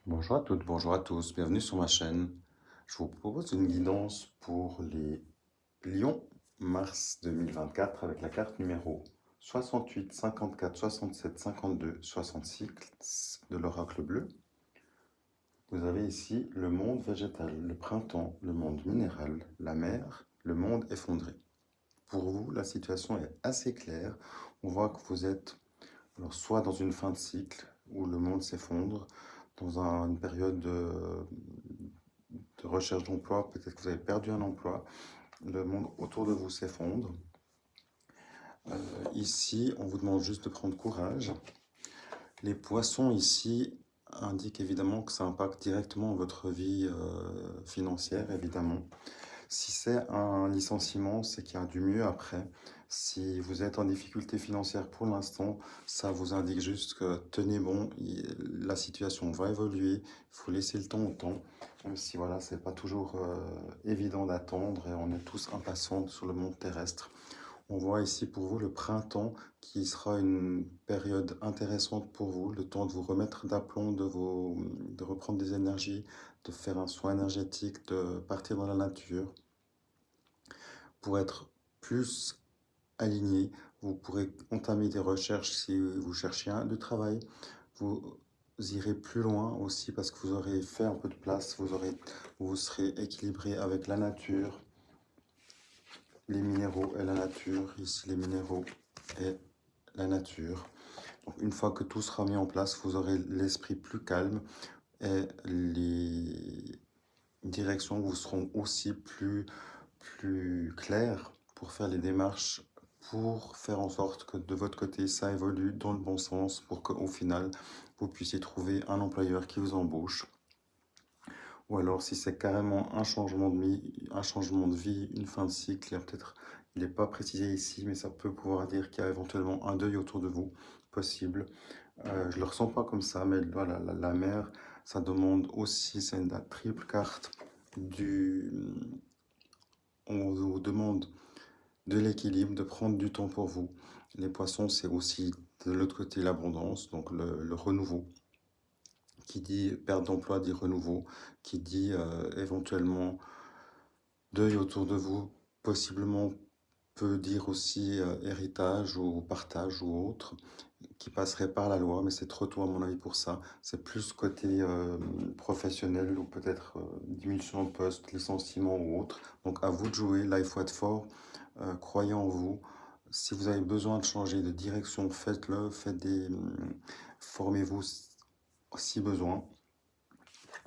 Bonjour à toutes, bonjour à tous, bienvenue sur ma chaîne. Je vous propose une guidance pour les lions mars 2024 avec la carte numéro 68, 54, 67, 52, 66 de l'oracle bleu. Vous avez ici le monde végétal, le printemps, le monde minéral, la mer, le monde effondré. Pour vous, la situation est assez claire. On voit que vous êtes soit dans une fin de cycle où le monde s'effondre, dans une période de recherche d'emploi, peut-être que vous avez perdu un emploi, le monde autour de vous s'effondre. Ici, on vous demande juste de prendre courage. Les poissons ici indiquent évidemment que ça impacte directement votre vie financière, évidemment. Si c'est un licenciement, c'est qu'il y a du mieux après. Si vous êtes en difficulté financière pour l'instant, ça vous indique juste que tenez bon, la situation va évoluer, il faut laisser le temps au temps. Même si voilà, c'est pas toujours évident d'attendre et on est tous impatients sur le monde terrestre. On voit ici pour vous le printemps qui sera une période intéressante pour vous, le temps de vous remettre d'aplomb, de reprendre des énergies, de faire un soin énergétique, de partir dans la nature pour être plus aligné. Vous pourrez entamer des recherches si vous cherchez un de travail. Vous irez plus loin aussi parce que vous aurez fait un peu de place, vous serez équilibré avec la nature, les minéraux et la nature. Ici, les minéraux et la nature. Donc, une fois que tout sera mis en place, vous aurez l'esprit plus calme et les directions vous seront aussi plus claires pour faire les démarches, pour faire en sorte que de votre côté, ça évolue dans le bon sens, pour qu'au final, vous puissiez trouver un employeur qui vous embauche. Ou alors, si c'est carrément un changement de vie, une fin de cycle, peut-être, il n'est pas précisé ici, mais ça peut pouvoir dire qu'il y a éventuellement un deuil autour de vous, possible. Je ne le ressens pas comme ça, mais voilà, la mer, ça demande aussi, c'est la triple carte du... On vous demande de l'équilibre, de prendre du temps pour vous. Les poissons, c'est aussi de l'autre côté l'abondance, donc le renouveau. Qui dit perte d'emploi dit renouveau, qui dit éventuellement deuil autour de vous, possiblement peut dire aussi héritage ou partage ou autre, qui passerait par la loi, mais c'est trop tôt à mon avis pour ça. C'est plus côté professionnel ou peut-être diminution de poste, licenciement ou autre. Donc à vous de jouer, là il faut être fort, croyez en vous. Si vous avez besoin de changer de direction, faites-le, formez-vous si besoin.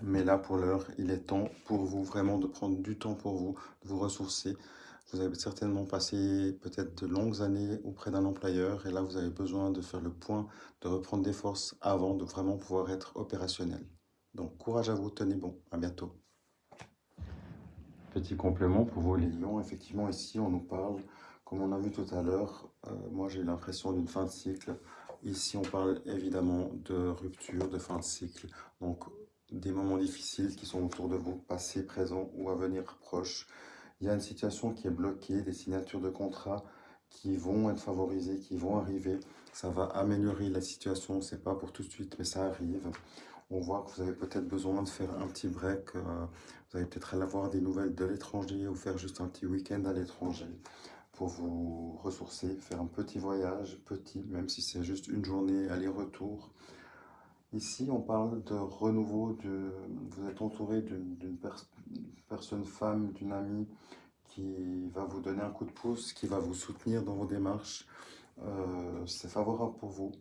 Mais là, pour l'heure, il est temps pour vous vraiment de prendre du temps pour vous, de vous ressourcer. Vous avez certainement passé peut-être de longues années auprès d'un employeur et là, vous avez besoin de faire le point, de reprendre des forces avant de vraiment pouvoir être opérationnel. Donc, courage à vous, tenez bon, à bientôt. Petit complément pour vous les lions, effectivement ici on nous parle, comme on a vu tout à l'heure, moi j'ai l'impression d'une fin de cycle. Ici on parle évidemment de rupture, de fin de cycle, donc des moments difficiles qui sont autour de vous, passé, présent ou à venir proche. Il y a une situation qui est bloquée, des signatures de contrats qui vont être favorisées, qui vont arriver. Ça va améliorer la situation, c'est pas pour tout de suite, mais ça arrive. On voit que vous avez peut-être besoin de faire un petit break. Vous allez peut-être aller avoir des nouvelles de l'étranger ou faire juste un petit week-end à l'étranger pour vous ressourcer, faire un petit voyage, petit, même si c'est juste une journée aller-retour. Ici, on parle de renouveau, vous êtes entouré d'une personne, femme, d'une amie qui va vous donner un coup de pouce, qui va vous soutenir dans vos démarches. C'est favorable pour vous.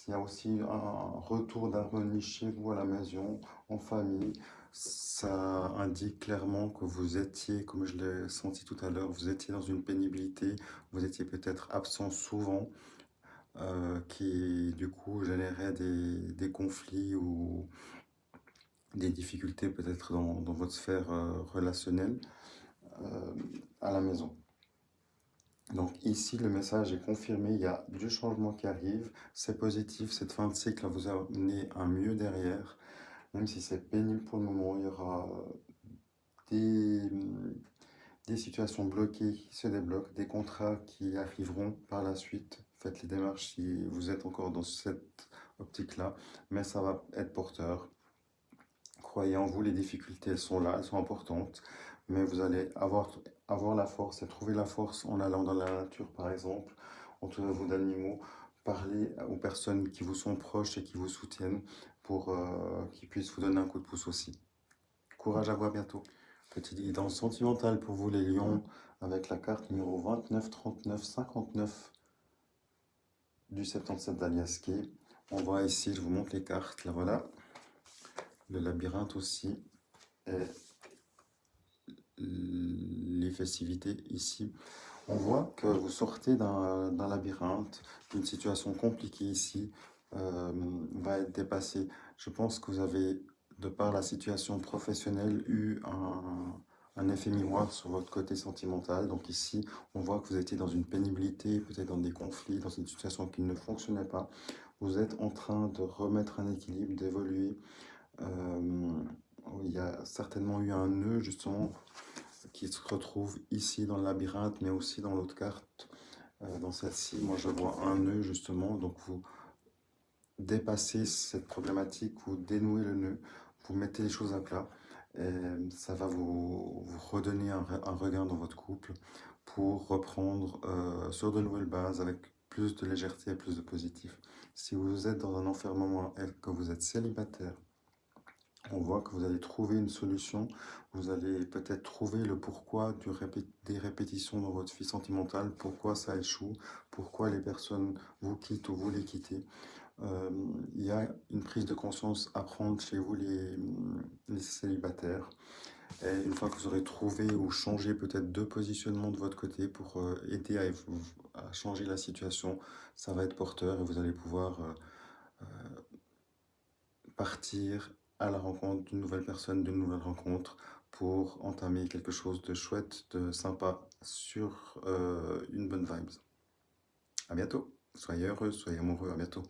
Il y a aussi un retour d'harmonie chez vous à la maison, en famille. Ça indique clairement que vous étiez, comme je l'ai senti tout à l'heure, vous étiez dans une pénibilité, vous étiez peut-être absent souvent, qui du coup générait des conflits ou des difficultés peut-être dans votre sphère relationnelle à la maison. Donc ici, le message est confirmé, il y a du changement qui arrive, c'est positif, cette fin de cycle va vous amener un mieux derrière, même si c'est pénible pour le moment, il y aura des, des situations bloquées qui se débloquent, des contrats qui arriveront par la suite. Faites les démarches si vous êtes encore dans cette optique-là, mais ça va être porteur. Croyez en vous, les difficultés, elles sont là, elles sont importantes, mais vous allez avoir la force et trouver la force en allant dans la nature, par exemple, entourez-vous d'animaux, parlez aux personnes qui vous sont proches et qui vous soutiennent pour qu'ils puissent vous donner un coup de pouce aussi. Courage à vous, à bientôt. Petite guidance sentimentale pour vous, les lions, avec la carte numéro 29, 39, 59 du 77 d'Aliaské. On voit ici, je vous montre les cartes, là voilà, le labyrinthe aussi, et les festivités ici. On voit que vous sortez d'un labyrinthe, d'une situation compliquée ici, va être dépassée. Je pense que vous avez, de par la situation professionnelle, eu un effet miroir sur votre côté sentimental. Donc ici, on voit que vous étiez dans une pénibilité, peut-être dans des conflits, dans une situation qui ne fonctionnait pas. Vous êtes en train de remettre un équilibre, d'évoluer. Il y a certainement eu un nœud, justement, qui se retrouve ici dans le labyrinthe, mais aussi dans l'autre carte, dans celle-ci. Moi, je vois un nœud, justement. Donc, vous dépassez cette problématique, vous dénouez le nœud, vous mettez les choses à plat. Et ça va vous redonner un regain dans votre couple pour reprendre sur de nouvelles bases avec plus de légèreté et plus de positif. Si vous êtes dans un enfermement et que vous êtes célibataire, on voit que vous allez trouver une solution, vous allez peut-être trouver le pourquoi des répétitions dans votre vie sentimentale, pourquoi ça échoue, pourquoi les personnes vous quittent ou vous les quittez. Il y a une prise de conscience à prendre chez vous les célibataires. Et une fois que vous aurez trouvé ou changé peut-être deux positionnements de votre côté pour aider à changer la situation, ça va être porteur et vous allez pouvoir partir à la rencontre d'une nouvelle personne, d'une nouvelle rencontre pour entamer quelque chose de chouette, de sympa sur une bonne vibes. À bientôt. Soyez heureux, soyez amoureux. À bientôt.